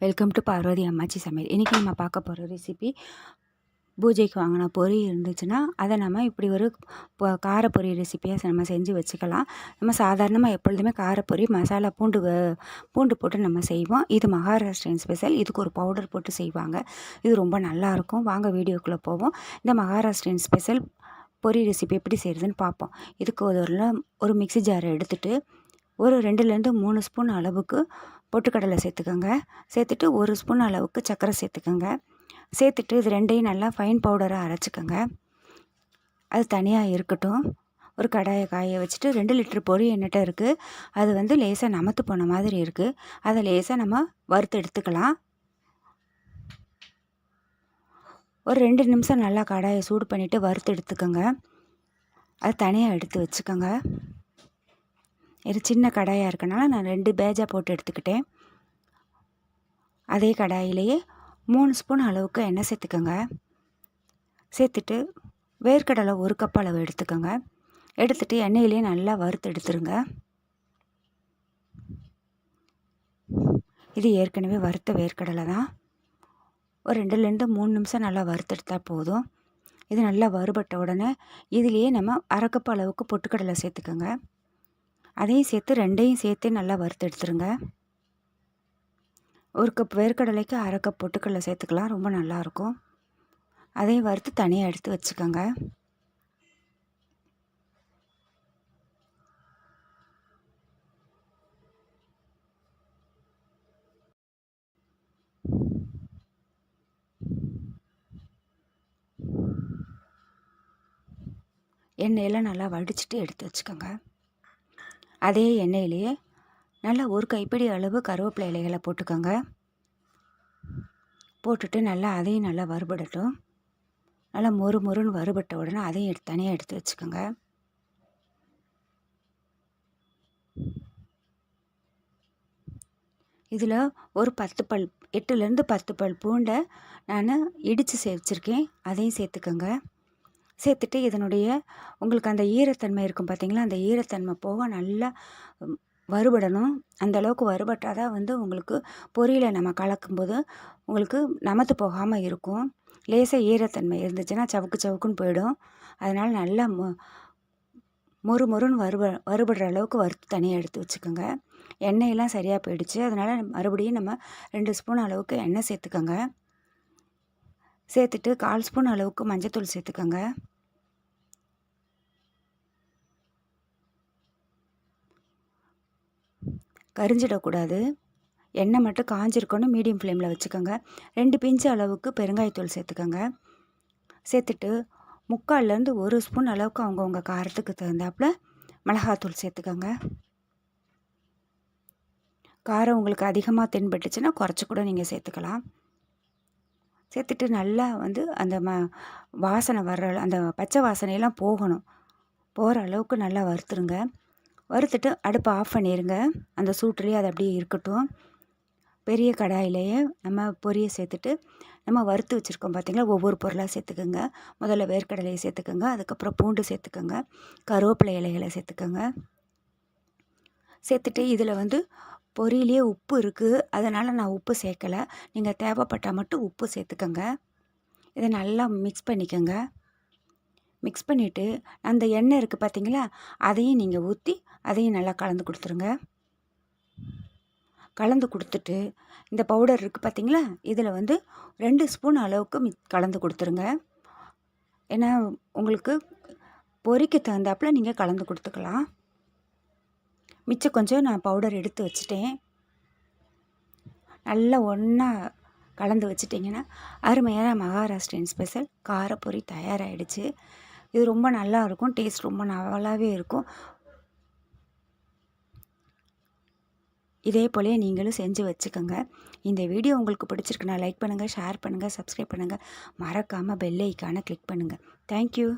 Welcome to Parvati அம்மாச்சி சமையல். இன்றைக்கி நம்ம பார்க்க போகிற ரெசிபி, பூஜைக்கு வாங்கின பொரி இருந்துச்சுன்னா அதை நம்ம இப்படி ஒரு காரப்பொரி ரெசிப்பியாக நம்ம செஞ்சு வச்சுக்கலாம். நம்ம சாதாரணமாக எப்பொழுதுமே காரப்பொரி மசாலா பூண்டு போட்டு நம்ம செய்வோம். இது மகாராஷ்டிரன் ஸ்பெஷல். இதுக்கு ஒரு பவுடர் போட்டு செய்வாங்க. இது ரொம்ப நல்லாயிருக்கும். வாங்க வீடியோக்குள்ளே போவோம். இந்த மகாராஷ்டிரன் ஸ்பெஷல் பொரி ரெசிபி எப்படி செய்கிறதுன்னு பார்ப்போம். இதுக்கு ஒரு மிக்ஸி ஜாரை எடுத்துகிட்டு ஒரு 2லேருந்து 3 ஸ்பூன் அளவுக்கு பொட்டுக்கடலை சேர்த்துக்கோங்க. சேர்த்துட்டு 1 ஸ்பூன் அளவுக்கு சர்க்கரை சேர்த்துக்கோங்க. சேர்த்துட்டு இது ரெண்டையும் நல்லா ஃபைன் பவுடராக அரைச்சிக்கோங்க. அது தனியாக இருக்கட்டும். ஒரு கடாயை காய வச்சுட்டு 2 லிட்டர் பொரி என்கிட்ட இருக்குது. அது லேசாக நமத்து போன மாதிரி இருக்குது. அதை லேசாக நம்ம வறுத்து எடுத்துக்கலாம். ஒரு 2 நிமிஷம் நல்லா கடாயை சூடு பண்ணிவிட்டு வறுத்து எடுத்துக்கோங்க. அது தனியாக எடுத்து வச்சுக்கோங்க. இது சின்ன கடாயாக இருக்கனால நான் 2 பேஜாக போட்டு எடுத்துக்கிட்டேன். அதே கடாயிலேயே 3 ஸ்பூன் அளவுக்கு எண்ணெய் சேர்த்துக்கோங்க. சேர்த்துட்டு வேர்க்கடலை 1 கப் அளவு எடுத்துக்கோங்க. எடுத்துகிட்டு எண்ணெயிலே நல்லா வறுத்து எடுத்துருங்க. இது ஏற்கனவே வறுத்த வேர்க்கடலை தான். ஒரு 2லேருந்து 3 நிமிஷம் நல்லா வறுத்தெடுத்தால் போதும். இது நல்லா வறுபட்ட உடனே இதுலேயே நம்ம 1/2 கப் அளவுக்கு பொட்டுக்கடலை சேர்த்துக்கோங்க. அதையும் சேர்த்து 2ஐயும் சேர்த்து நல்லா வறுத்து எடுத்துருங்க. 1 கப் வேர்க்கடலைக்கு 1/2 கப் பொட்டுக்கடலை சேர்த்துக்கலாம். ரொம்ப நல்லாயிருக்கும். அதையும் வறுத்து தனியாக எடுத்து வச்சுக்கோங்க. எண்ணெயெல்லாம் நல்லா வடிச்சிட்டு எடுத்து வச்சுக்கோங்க. அதே எண்ணெயிலேயே நல்லா 1 கைப்பிடி அளவு கருவேப்பிலை இலைகளை போட்டுக்கோங்க. போட்டுட்டு நல்லா அதையும் நல்லா வறுபடட்டும். நல்லா மொறுன்னு வறுபட்ட உடனே அதையும் தனியாக எடுத்து வச்சுக்கோங்க. இதில் ஒரு 8லேருந்து 10 பல் பூண்டை நான் இடித்து வச்சுருக்கேன். அதையும் சேர்த்துக்கோங்க. சேர்த்துட்டு இதனுடைய உங்களுக்கு அந்த ஈரத்தன்மை இருக்கும் பார்த்தீங்களா, அந்த ஈரத்தன்மை போக நல்லா வறுபடணும். அந்தளவுக்கு வறுபட்டால் தான் உங்களுக்கு பொரியில் நம்ம கலக்கும்போது உங்களுக்கு நமத்து போகாமல் இருக்கும். லேசாக ஈரத்தன்மை இருந்துச்சுன்னா சவுக்குன்னு போயிடும். அதனால் நல்லா மொறுன்னு வறுபடுற அளவுக்கு வறுத்து தனியாக எடுத்து வச்சுக்கோங்க. எண்ணெயெல்லாம் சரியாக போயிடுச்சு. அதனால் மறுபடியும் நம்ம 2 ஸ்பூன் அளவுக்கு எண்ணெய் சேர்த்துக்கோங்க. சேர்த்துட்டு 1/4 ஸ்பூன் அளவுக்கு மஞ்சத்தூள் சேர்த்துக்கோங்க. கரிஞ்சிடக்கூடாது. எண்ணெய் மட்டும் காஞ்சிருக்கணும். மீடியம் ஃப்ளேமில் வச்சுக்கோங்க. 2 பிஞ்சு அளவுக்கு பெருங்காயத்தூள் சேர்த்துக்கோங்க. சேர்த்துட்டு 3/4லேருந்து 1 ஸ்பூன் அளவுக்கு அவங்கவுங்க காரத்துக்கு தகுந்தாப்புல மிளகாத்தூள் சேர்த்துக்கோங்க. காரம் உங்களுக்கு அதிகமாக தென்பட்டுச்சுன்னா குறைச்சி கூட நீங்கள் சேர்த்துக்கலாம். சேர்த்துட்டு நல்லா அந்த வாசனை வர்ற அந்த பச்சை வாசனையெல்லாம் போகிற அளவுக்கு நல்லா வறுத்துருங்க. வறுத்துட்டு அடுப்பை ஆஃப் பண்ணிடுங்க. அந்த சூட்டுலேயே அது அப்படியே இருக்கட்டும். பெரிய கடாயிலேயே நம்ம பொரியை சேர்த்துட்டு நம்ம வறுத்து வச்சுருக்கோம் பார்த்திங்களா, ஒவ்வொரு பொருளாக சேர்த்துக்கோங்க. முதல்ல வேர்க்கடலையை சேர்த்துக்கோங்க. அதுக்கப்புறம் பூண்டு சேர்த்துக்கோங்க. கருவேப்பிலை இலைகளை சேர்த்துக்கோங்க. சேர்த்துட்டு இதில் பொரியிலேயே உப்பு இருக்குது. அதனால் நான் உப்பு சேர்க்கலை. நீங்கள் தேவைப்பட்டால் மட்டும் உப்பு சேர்த்துக்கோங்க. இதை நல்லா மிக்ஸ் பண்ணிக்கோங்க. மிக்ஸ் பண்ணிவிட்டு அந்த எண்ணெய் இருக்குது பார்த்தீங்களா, அதையும் நீங்கள் ஊற்றி அதையும் நல்லா கலந்து கொடுத்துருங்க. கலந்து கொடுத்துட்டு இந்த பவுடர் இருக்குது பார்த்தீங்களா, இதில் 2 ஸ்பூன் அளவுக்கு கலந்து கொடுத்துருங்க. ஏன்னா உங்களுக்கு பொரிக்கு தகுந்தாப்பில் நீங்கள் கலந்து கொடுத்துக்கலாம். மிச்சம் கொஞ்சம் நான் பவுடர் எடுத்து வச்சுட்டேன். நல்லா ஒன்றா கலந்து வச்சிட்டிங்கன்னா அருமையான மகாராஷ்டிரன் ஸ்பெஷல் காரப்பொரி தயாராகிடுச்சு. இது ரொம்ப நல்லா இருக்கும். டேஸ்ட் ரொம்ப நல்லாவே இருக்கும். இதே போலே நீங்களும் செஞ்சு வச்சுக்கோங்க. இந்த வீடியோ உங்களுக்கு பிடிச்சிருக்குன்னா லைக் பண்ணுங்கள், ஷேர் பண்ணுங்கள், சப்ஸ்கிரைப் பண்ணுங்கள். மறக்காமல் பெல் ஐக்கானை கிளிக் பண்ணுங்கள். தேங்க்யூ.